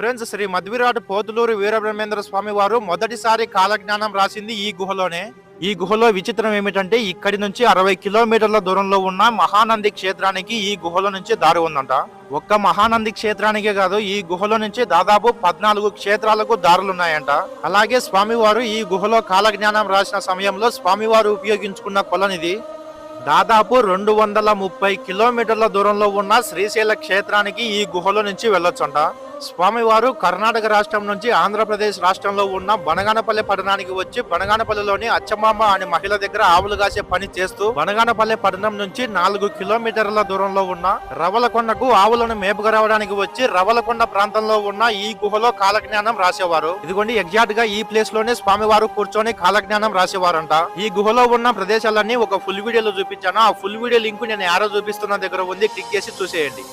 Friends, Shri Madvirat Pothuluru Veerabrahmendra స్వామి వారు మొదటిసారి కాలజ్ఞానం రాసింది ఈ గుహలోనే. ఈ గుహలో విచిత్రం ఏమిటంటే ఇక్కడి నుంచి 60 కిలోమీటర్ల దూరంలో ఉన్న మహానంది క్షేత్రానికి ఈ గుహలో నుంచి దారి ఉందంట. ఒక్క మహానంది క్షేత్రానికే కాదు, ఈ గుహలో నుంచి దాదాపు 14 క్షేత్రాలకు దారులున్నాయంట. అలాగే స్వామివారు ఈ గుహలో కాలజ్ఞానం రాసిన సమయంలో స్వామివారు ఉపయోగించుకున్న కొలనిది దాదాపు 230 కిలోమీటర్ల దూరంలో ఉన్న శ్రీశైల క్షేత్రానికి ఈ గుహలో నుంచి వెళ్ళొచ్చంట. స్వామివారు కర్ణాటక రాష్ట్రం నుంచి ఆంధ్రప్రదేశ్ రాష్ట్రంలో ఉన్న బనగానపల్లె పట్టణానికి వచ్చి బనగానపల్లెలోని అచ్చమామ అనే మహిళ దగ్గర ఆవులు కాసే పని చేస్తూ బనగానపల్లె పట్టణం నుంచి 4 కిలోమీటర్ల దూరంలో ఉన్న రవలకొండకు ఆవులను మేపుకు రావడానికి వచ్చి రవలకొండ ప్రాంతంలో ఉన్న ఈ గుహలో కాలజ్ఞానం రాసేవారు. ఇదిగోండి, ఎగ్జాక్ట్ గా ఈ ప్లేస్ లోనే స్వామివారు కూర్చొని కాలజ్ఞానం రాసేవారంట. ఈ గుహలో ఉన్న ప్రదేశాలన్నీ ఒక ఫుల్ వీడియోలో చూపించాను. ఆ ఫుల్ వీడియో లింక్ నేను యారో చూపిస్తున్న దగ్గర ఉంది, క్లిక్ చేసి చూసేయండి.